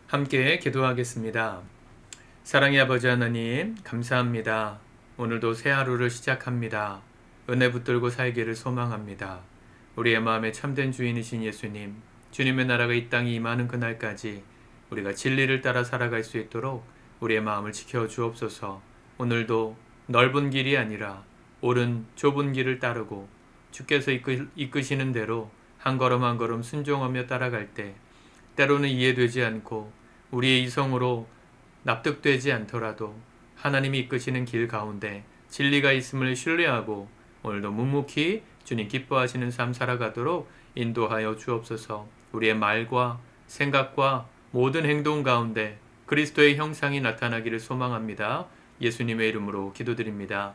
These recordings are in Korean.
함께 기도하겠습니다. 사랑의 아버지 하나님, 감사합니다. 오늘도 새 하루를 시작합니다. 은혜 붙들고 살기를 소망합니다. 우리의 마음에 참된 주인이신 예수님, 주님의 나라가 이 땅에 임하는 그날까지 우리가 진리를 따라 살아갈 수 있도록 우리의 마음을 지켜 주옵소서. 오늘도 넓은 길이 아니라 옳은 좁은 길을 따르고 주께서 이끄시는 대로 한 걸음 한 걸음 순종하며 따라갈 때 때로는 이해되지 않고 우리의 이성으로 납득되지 않더라도 하나님이 이끄시는 길 가운데 진리가 있음을 신뢰하고 오늘도 묵묵히 주님 기뻐하시는 삶 살아가도록 인도하여 주옵소서. 우리의 말과 생각과 모든 행동 가운데 그리스도의 형상이 나타나기를 소망합니다. 예수님의 이름으로 기도드립니다.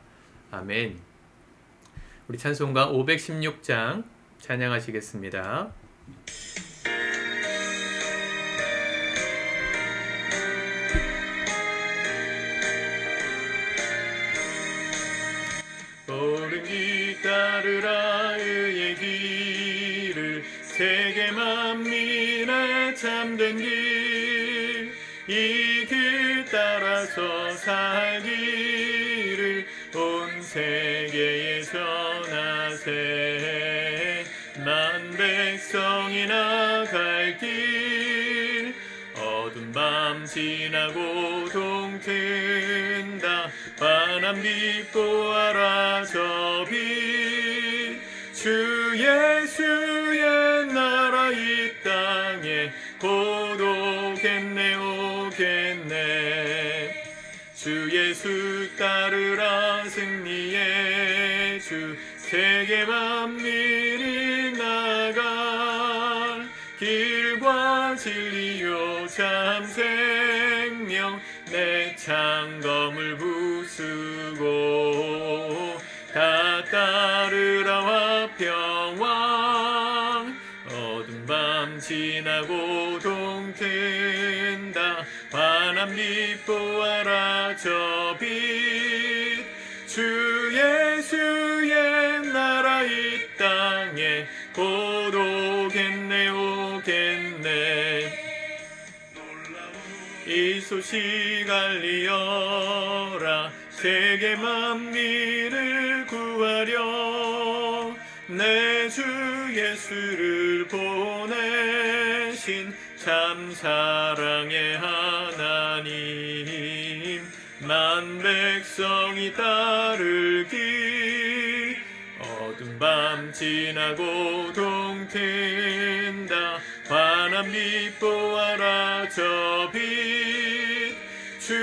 아멘. 우리 찬송가 516장 찬양하시겠습니다. 옳은 길 따르라 의의 길을 세계 만민의 참된 길, 이 길 따라서 살기를 온 세계에 전하세. 만 백성이 나갈 길, 어두운 밤 지나고 동튼다. 환한 빛 보아라 저 빛, 주 예수의 나라 이 땅에 곧 오겠네 오겠네. 주 예수 따르라 승리의 주, 세계 만민이 나갈 길과 진리요 참 생명, 내 창검을 부수고 다 따르라 화평왕. 어두운 밤 지나고 동튼다. 환한 빛 보아라 저 빛, 주 예수의 나라 이 땅에 곧 오겠네 오겠네. 이 소식 알리어라, 세계 만민을 구하려 내 주 예수를 보내신 참 사랑의 하나님. 만 백성이 따를 길, 어두운 밤 지나고 동튼다. 환한 빛 보아라 저 빛, 주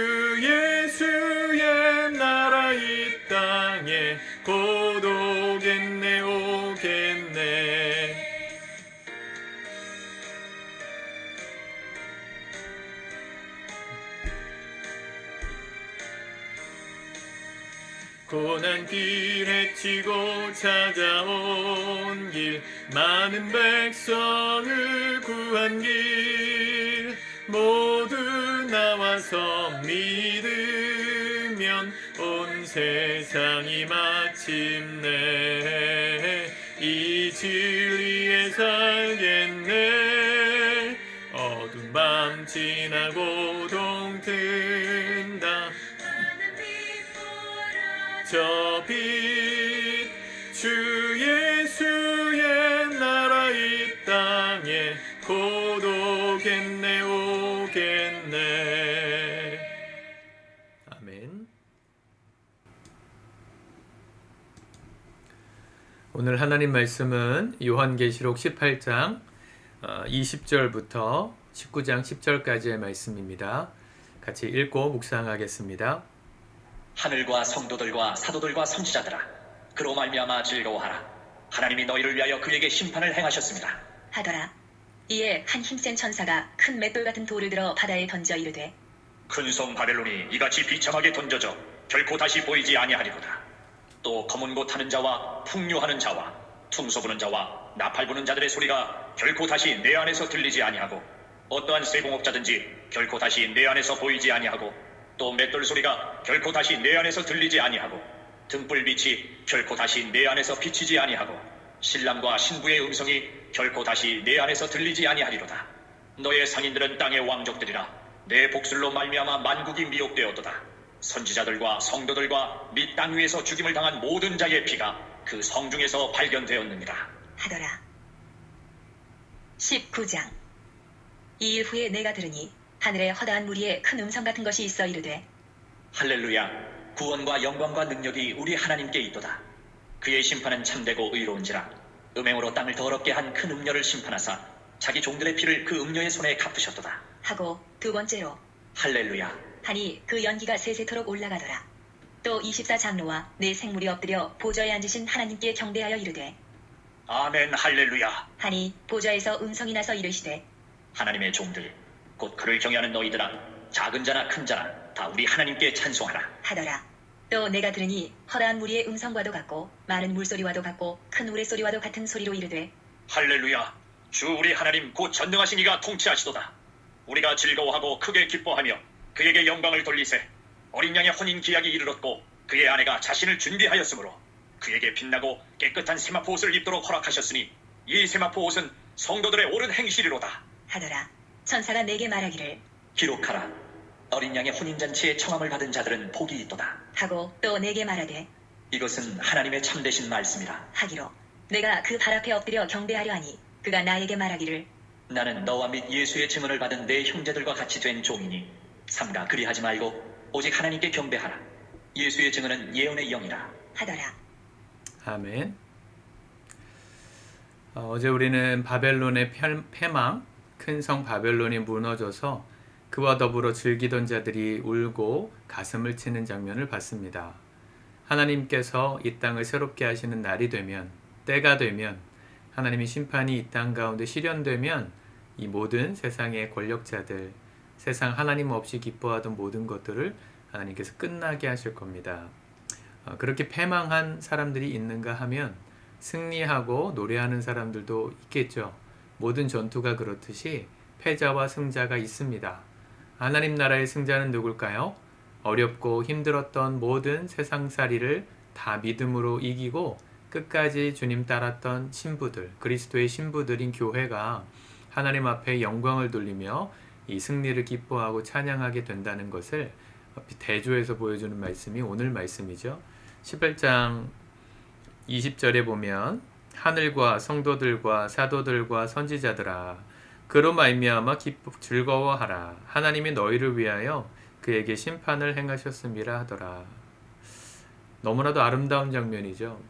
예수의 나라 이 땅에 곧 오겠네 오겠네. 고난길 헤치고 찾아온 길, 많은 백성을 구한 길, 모두 나와서 믿으면 온 세상이 마침내 이 진리에 살겠네. 어두운 밤 지나고 동튼다. 저 빛, 주 예수의 나라 이 땅에 곧 오겠네 오겠네. 아멘. 오늘 하나님 말씀은 요한계시록 18장 20절부터 19장 10절까지의 말씀입니다. 같이 읽고 묵상하겠습니다. 하늘과 성도들과 사도들과 선지자들아, 그로 말미암아 즐거워하라. 하나님이 너희를 위하여 그에게 심판을 행하셨습니다 하더라. 이에 한 힘센 천사가 큰 맷돌 같은 돌을 들어 바다에 던져 이르되, 큰 성 바벨론이 이같이 비참하게 던져져 결코 다시 보이지 아니하리로다. 또 검은 고 타는 자와 풍류하는 자와 퉁소 부는 자와 나팔 부는 자들의 소리가 결코 다시 내 안에서 들리지 아니하고, 어떠한 세공업자든지 결코 다시 내 안에서 보이지 아니하고, 또 맷돌 소리가 결코 다시 내 안에서 들리지 아니하고, 등불빛이 결코 다시 내 안에서 비치지 아니하고, 신랑과 신부의 음성이 결코 다시 내 안에서 들리지 아니하리로다. 너의 상인들은 땅의 왕족들이라 내 복술로 말미암아 만국이 미혹되었도다. 선지자들과 성도들과 및 땅 위에서 죽임을 당한 모든 자의 피가 그 성중에서 발견되었느니라. 하더라. 19장. 이일 후에 내가 들으니 하늘에 허다한 무리에 큰 음성 같은 것이 있어 이르되 할렐루야. 구원과 영광과 능력이 우리 하나님께 있도다. 그의 심판은 참되고 의로운지라. 음행으로 땅을 더럽게 한 큰 음녀를 심판하사 자기 종들의 피를 그 음녀의 손에 갚으셨도다. 하고 두 번째로 할렐루야. 하니 그 연기가 세세토록 올라가더라. 또 24장로와 네 생물이 엎드려 보좌에 앉으신 하나님께 경배하여 이르되 아멘. 할렐루야. 하니 보좌에서 음성이 나서 이르시되 하나님의 종들 곧 그를 경외하는 너희들아, 작은 자나 큰 자나 다 우리 하나님께 찬송하라. 하더라. 또 내가 들으니 허다한 무리의 음성과도 같고 마른 물소리와도 같고 큰 우레소리와도 같은 소리로 이르되 할렐루야. 주 우리 하나님 곧 전능하신 이가 통치하시도다. 우리가 즐거워하고 크게 기뻐하며 그에게 영광을 돌리세. 어린 양의 혼인 기약이 이르렀고 그의 아내가 자신을 준비하였으므로 그에게 빛나고 깨끗한 세마포 옷을 입도록 허락하셨으니 이 세마포 옷은 성도들의 옳은 행실이로다. 하더라. 천사가 내게 말하기를 기록하라. 어린 양의 혼인잔치에 청함을 받은 자들은 복이 있도다. 하고 또 내게 말하되 이것은 하나님의 참되신 말씀이라. 하기로 내가 그 발 앞에 엎드려 경배하려 하니 그가 나에게 말하기를 나는 너와 및 예수의 증언을 받은 내 형제들과 같이 된 종이니 삼가 그리하지 말고 오직 하나님께 경배하라. 예수의 증언은 예언의 영이라. 하더라. 아멘. 어제 우리는 바벨론의 패망, 큰 성 바벨론이 무너져서 그와 더불어 즐기던 자들이 울고 가슴을 치는 장면을 봤습니다. 하나님께서 이 땅을 새롭게 하시는 날이 되면, 때가 되면, 하나님의 심판이 이 땅 가운데 실현되면 이 모든 세상의 권력자들, 세상 하나님 없이 기뻐하던 모든 것들을 하나님께서 끝나게 하실 겁니다. 그렇게 패망한 사람들이 있는가 하면 승리하고 노래하는 사람들도 있겠죠. 모든 전투가 그렇듯이 패자와 승자가 있습니다. 하나님 나라의 승자는 누굴까요? 어렵고 힘들었던 모든 세상살이를 다 믿음으로 이기고 끝까지 주님 따랐던 신부들, 그리스도의 신부들인 교회가 하나님 앞에 영광을 돌리며 이 승리를 기뻐하고 찬양하게 된다는 것을 대조해서 보여주는 말씀이 오늘 말씀이죠. 18장 20절에 보면 하늘과 성도들과 사도들과 선지자들아 그로 말미암아 기쁘 즐거워하라. 하나님이 너희를 위하여 그에게 심판을 행하셨음이라 하더라. 너무나도 아름다운 장면이죠.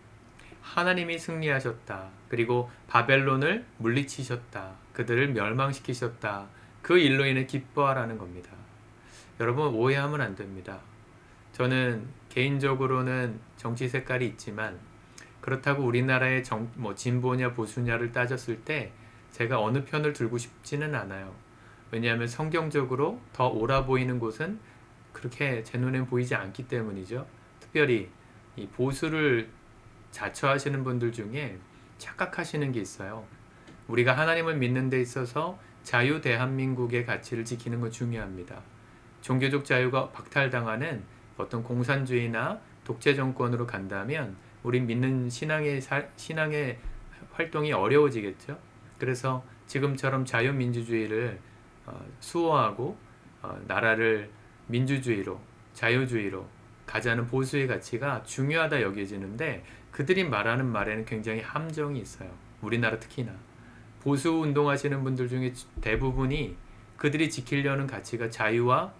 하나님이 승리하셨다. 그리고 바벨론을 물리치셨다. 그들을 멸망시키셨다. 그 일로 인해 기뻐하라는 겁니다. 여러분 오해하면 안 됩니다. 저는 개인적으로는 정치 색깔이 있지만 그렇다고 우리나라의 진보냐 보수냐를 따졌을 때 제가 어느 편을 들고 싶지는 않아요. 왜냐하면 성경적으로 더 옳아 보이는 곳은 그렇게 제 눈엔 보이지 않기 때문이죠. 특별히 이 보수를 자처하시는 분들 중에 착각하시는 게 있어요. 우리가 하나님을 믿는 데 있어서 자유 대한민국의 가치를 지키는 건 중요합니다. 종교적 자유가 박탈당하는 어떤 공산주의나 독재 정권으로 간다면 우리 믿는 신앙의 활동이 어려워지겠죠. 그래서 지금처럼 자유민주주의를 수호하고 나라를 민주주의로 자유주의로 가자는 보수의 가치가 중요하다 여겨지는데 그들이 말하는 말에는 굉장히 함정이 있어요. 우리나라 특히나 보수 운동하시는 분들 중에 대부분이 그들이 지키려는 가치가 자유와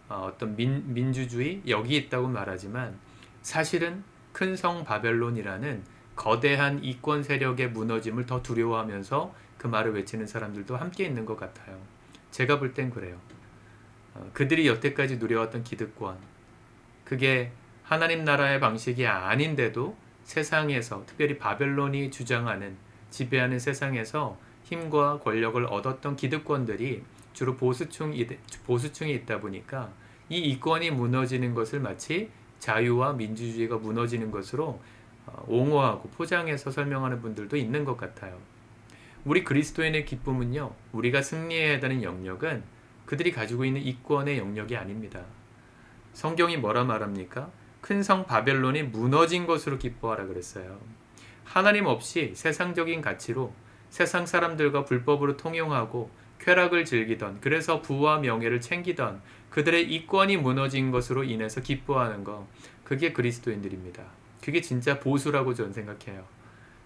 어떤 민주주의 여기 있다고 말하지만 사실은 큰 성 바벨론이라는 거대한 이권 세력의 무너짐을 더 두려워하면서 그 말을 외치는 사람들도 함께 있는 것 같아요. 제가 볼 땐 그래요. 그들이 여태까지 누려왔던 기득권, 그게 하나님 나라의 방식이 아닌데도 세상에서 특별히 바벨론이 주장하는 지배하는 세상에서 힘과 권력을 얻었던 기득권들이 주로 보수층이 있다 보니까 이 이권이 무너지는 것을 마치 자유와 민주주의가 무너지는 것으로 옹호하고 포장해서 설명하는 분들도 있는 것 같아요. 우리 그리스도인의 기쁨은요, 우리가 승리해야 되는 영역은 그들이 가지고 있는 이권의 영역이 아닙니다. 성경이 뭐라 말합니까? 큰 성 바벨론이 무너진 것으로 기뻐하라 그랬어요. 하나님 없이 세상적인 가치로 세상 사람들과 불법으로 통용하고 쾌락을 즐기던, 그래서 부와 명예를 챙기던 그들의 이권이 무너진 것으로 인해서 기뻐하는 거, 그게 그리스도인들입니다. 그게 진짜 보수라고 저는 생각해요.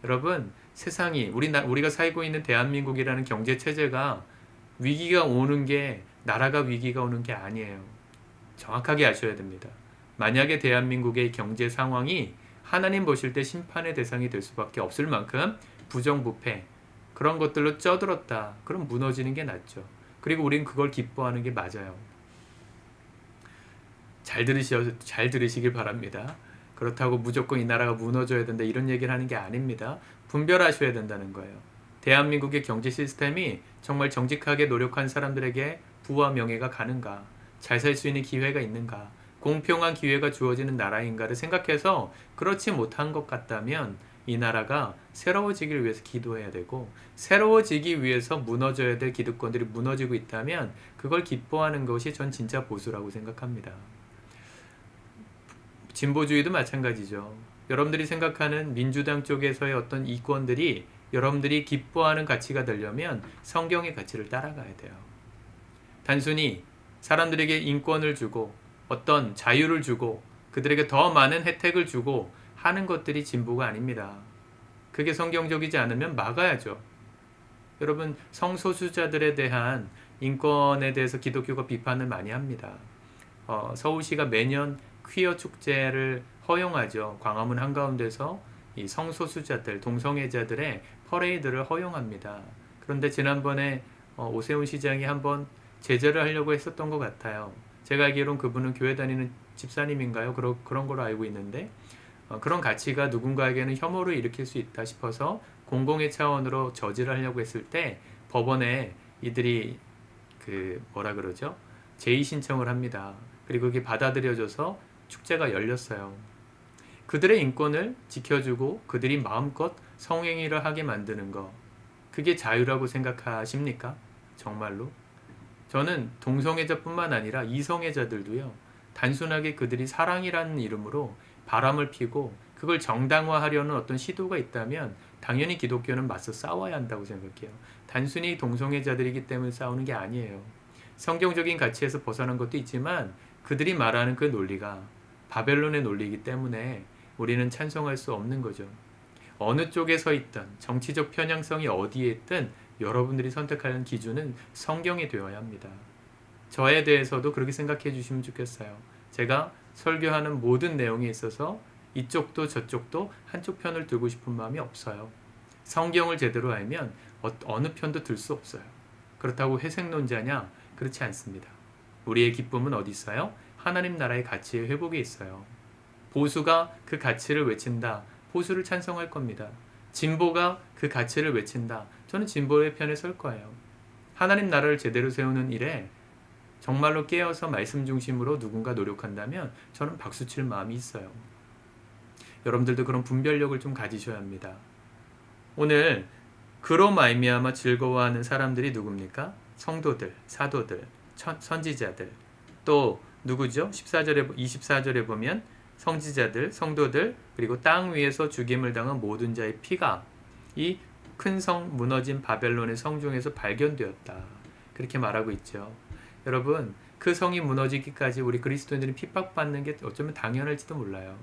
여러분, 세상이 우리가 살고 있는 대한민국이라는 경제 체제가 위기가 오는 게 나라가 위기가 오는 게 아니에요. 정확하게 아셔야 됩니다. 만약에 대한민국의 경제 상황이 하나님 보실 때 심판의 대상이 될 수밖에 없을 만큼 부정부패 그런 것들로 쩌들었다. 그럼 무너지는 게 낫죠. 그리고 우린 그걸 기뻐하는 게 맞아요. 잘 들으시길 바랍니다. 그렇다고 무조건 이 나라가 무너져야 된다 이런 얘기를 하는 게 아닙니다. 분별하셔야 된다는 거예요. 대한민국의 경제 시스템이 정말 정직하게 노력한 사람들에게 부와 명예가 가는가, 잘 살 수 있는 기회가 있는가, 공평한 기회가 주어지는 나라인가를 생각해서 그렇지 못한 것 같다면 이 나라가 새로워지기를 위해서 기도해야 되고, 새로워지기 위해서 무너져야 될 기득권들이 무너지고 있다면 그걸 기뻐하는 것이 전 진짜 보수라고 생각합니다. 진보주의도 마찬가지죠. 여러분들이 생각하는 민주당 쪽에서의 어떤 이권들이 여러분들이 기뻐하는 가치가 되려면 성경의 가치를 따라가야 돼요. 단순히 사람들에게 인권을 주고 어떤 자유를 주고 그들에게 더 많은 혜택을 주고 하는 것들이 진보가 아닙니다. 그게 성경적이지 않으면 막아야죠. 여러분, 성소수자들에 대한 인권에 대해서 기독교가 비판을 많이 합니다. 서울시가 매년 퀴어 축제를 허용하죠. 광화문 한가운데서 이 성소수자들, 동성애자들의 퍼레이드를 허용합니다. 그런데 지난번에 오세훈 시장이 한번 제재를 하려고 했었던 것 같아요. 제가 알기로는 그분은 교회 다니는 집사님인가요? 그런 걸로 알고 있는데 그런 가치가 누군가에게는 혐오를 일으킬 수 있다 싶어서 공공의 차원으로 저지를 하려고 했을 때 법원에 이들이 제의 신청을 합니다. 그리고 그게 받아들여져서 축제가 열렸어요. 그들의 인권을 지켜주고 그들이 마음껏 성행위를 하게 만드는 거, 그게 자유라고 생각하십니까? 정말로? 저는 동성애자뿐만 아니라 이성애자들도요, 단순하게 그들이 사랑이라는 이름으로 바람을 피고 그걸 정당화하려는 어떤 시도가 있다면 당연히 기독교는 맞서 싸워야 한다고 생각해요. 단순히 동성애자들이기 때문에 싸우는 게 아니에요. 성경적인 가치에서 벗어난 것도 있지만 그들이 말하는 그 논리가 바벨론의 논리이기 때문에 우리는 찬성할 수 없는 거죠. 어느 쪽에 서 있든 정치적 편향성이 어디에 있든 여러분들이 선택하는 기준은 성경이 되어야 합니다. 저에 대해서도 그렇게 생각해 주시면 좋겠어요. 제가 설교하는 모든 내용에 있어서 이쪽도 저쪽도 한쪽 편을 들고 싶은 마음이 없어요. 성경을 제대로 알면 어느 편도 들 수 없어요. 그렇다고 회색론자냐? 그렇지 않습니다. 우리의 기쁨은 어디 있어요? 하나님 나라의 가치의 회복에 있어요. 보수가 그 가치를 외친다. 보수를 찬성할 겁니다. 진보가 그 가치를 외친다. 저는 진보의 편에 설 거예요. 하나님 나라를 제대로 세우는 일에 정말로 깨어서 말씀 중심으로 누군가 노력한다면 저는 박수칠 마음이 있어요. 여러분들도 그런 분별력을 좀 가지셔야 합니다. 오늘 그로 말미암아 즐거워하는 사람들이 누굽니까? 성도들, 사도들, 선지자들. 또 누구죠? 24절에 보면 선지자들, 성도들, 그리고 땅 위에서 죽임을 당한 모든 자의 피가 이 큰 성 무너진 바벨론의 성중에서 발견되었다. 그렇게 말하고 있죠. 여러분, 그 성이 무너지기까지 우리 그리스도인들이 핍박받는 게 어쩌면 당연할지도 몰라요.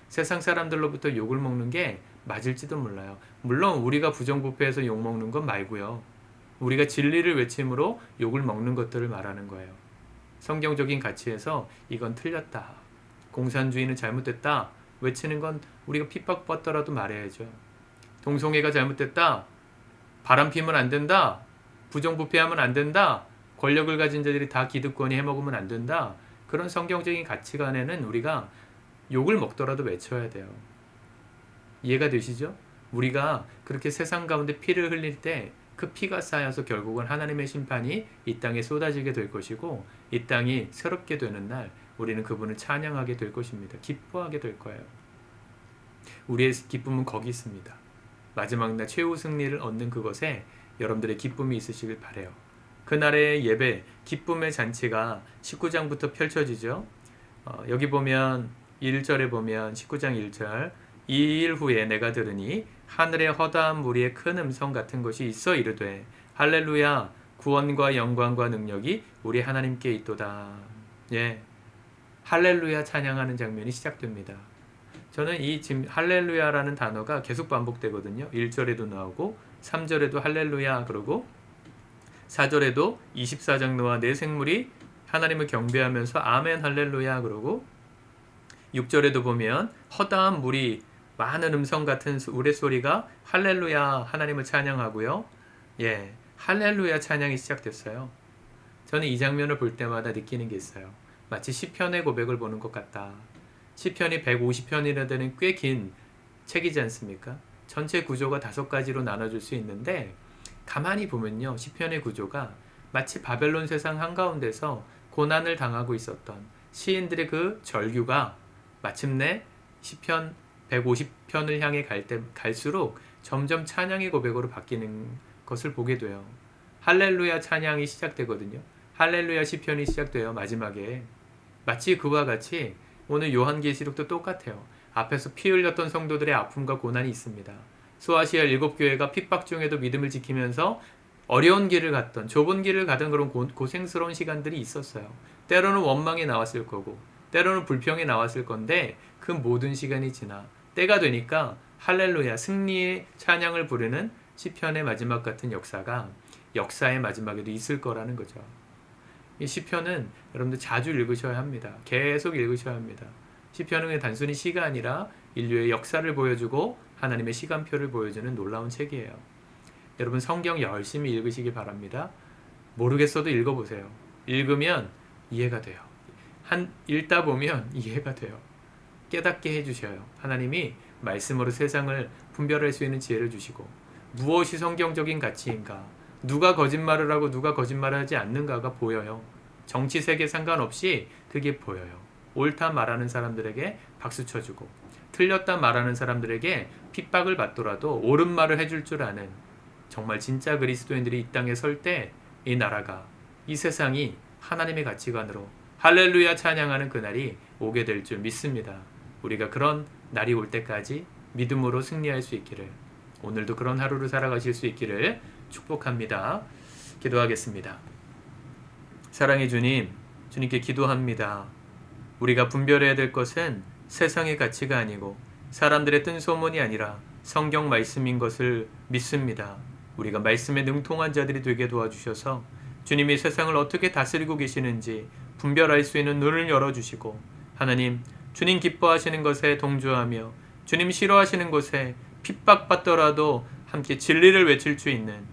세상 사람들로부터 욕을 먹는 게 맞을지도 몰라요. 물론 우리가 부정부패해서 욕 먹는 건 말고요. 우리가 진리를 외침으로 욕을 먹는 것들을 말하는 거예요. 성경적인 가치에서 이건 틀렸다. 공산주의는 잘못됐다. 외치는 건 우리가 핍박받더라도 말해야죠. 동성애가 잘못됐다. 바람 피면 안 된다. 부정부패하면 안 된다. 권력을 가진 자들이 다 기득권이 해먹으면 안 된다. 그런 성경적인 가치관에는 우리가 욕을 먹더라도 외쳐야 돼요. 이해가 되시죠? 우리가 그렇게 세상 가운데 피를 흘릴 때 그 피가 쌓여서 결국은 하나님의 심판이 이 땅에 쏟아지게 될 것이고 이 땅이 새롭게 되는 날 우리는 그분을 찬양하게 될 것입니다. 기뻐하게 될 거예요. 우리의 기쁨은 거기 있습니다. 마지막 날 최후 승리를 얻는 그것에 여러분들의 기쁨이 있으시길 바라요. 그날의 예배, 기쁨의 잔치가 19장부터 펼쳐지죠. 여기 보면 1절에 보면 19장 1절 이 일 후에 내가 들으니 하늘에 허다한 무리의 큰 음성 같은 것이 있어 이르되 할렐루야 구원과 영광과 능력이 우리 하나님께 있도다. 예, 할렐루야 찬양하는 장면이 시작됩니다. 저는 이 지금 할렐루야라는 단어가 계속 반복되거든요. 1절에도 나오고 3절에도 할렐루야 그러고 4절에도 24장로와 네 생물이 하나님을 경배하면서 아멘 할렐루야 그러고 6절에도 보면 허다한 물이 많은 음성 같은 우레소리가 할렐루야 하나님을 찬양하고요. 예, 할렐루야 찬양이 시작됐어요. 저는 이 장면을 볼 때마다 느끼는 게 있어요. 마치 시편의 고백을 보는 것 같다. 시편이 150편이나 되는 꽤 긴 책이지 않습니까? 전체 구조가 5가지로 나눠줄 수 있는데 가만히 보면요. 시편의 구조가 마치 바벨론 세상 한가운데서 고난을 당하고 있었던 시인들의 그 절규가 마침내 시편 150편을 향해 갈수록 점점 찬양의 고백으로 바뀌는 것을 보게 돼요. 할렐루야 찬양이 시작되거든요. 할렐루야 시편이 시작돼요. 마지막에. 마치 그와 같이 오늘 요한계시록도 똑같아요. 앞에서 피 흘렸던 성도들의 아픔과 고난이 있습니다. 소아시아 7교회가 핍박 중에도 믿음을 지키면서 어려운 길을 갔던 좁은 길을 가던 그런 고생스러운 시간들이 있었어요. 때로는 원망이 나왔을 거고 때로는 불평이 나왔을 건데 그 모든 시간이 지나 때가 되니까 할렐루야 승리의 찬양을 부르는 시편의 마지막 같은 역사가 역사의 마지막에도 있을 거라는 거죠. 이 시편은 여러분들 자주 읽으셔야 합니다. 계속 읽으셔야 합니다. 시편은 단순히 시가 아니라 인류의 역사를 보여주고 하나님의 시간표를 보여주는 놀라운 책이에요. 여러분 성경 열심히 읽으시기 바랍니다. 모르겠어도 읽어보세요. 읽으면 이해가 돼요. 읽다 보면 이해가 돼요. 깨닫게 해주셔요. 하나님이 말씀으로 세상을 분별할 수 있는 지혜를 주시고 무엇이 성경적인 가치인가, 누가 거짓말을 하고 누가 거짓말을 하지 않는가가 보여요. 정치 세계 상관없이 그게 보여요. 옳다 말하는 사람들에게 박수 쳐주고 틀렸다 말하는 사람들에게 핍박을 받더라도 옳은 말을 해줄 줄 아는 정말 진짜 그리스도인들이 이 땅에 설 때 이 나라가, 이 세상이 하나님의 가치관으로 할렐루야 찬양하는 그날이 오게 될 줄 믿습니다. 우리가 그런 날이 올 때까지 믿음으로 승리할 수 있기를, 오늘도 그런 하루를 살아가실 수 있기를 축복합니다. 기도하겠습니다. 사랑의 주님, 주님께 기도합니다. 우리가 분별해야 될 것은 세상의 가치가 아니고 사람들의 뜬 소문이 아니라 성경 말씀인 것을 믿습니다. 우리가 말씀에 능통한 자들이 되게 도와주셔서 주님이 세상을 어떻게 다스리고 계시는지 분별할 수 있는 눈을 열어주시고, 하나님, 주님 기뻐하시는 것에 동조하며 주님 싫어하시는 것에 핍박받더라도 함께 진리를 외칠 수 있는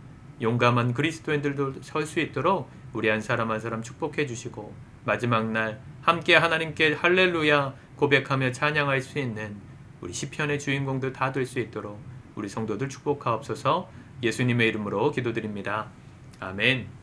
용감한 그리스도인들도 설 수 있도록 우리 한 사람 한 사람 축복해 주시고, 마지막 날 함께 하나님께 할렐루야 고백하며 찬양할 수 있는 우리 시편의 주인공들 다 될 수 있도록 우리 성도들 축복하옵소서. 예수님의 이름으로 기도드립니다. 아멘.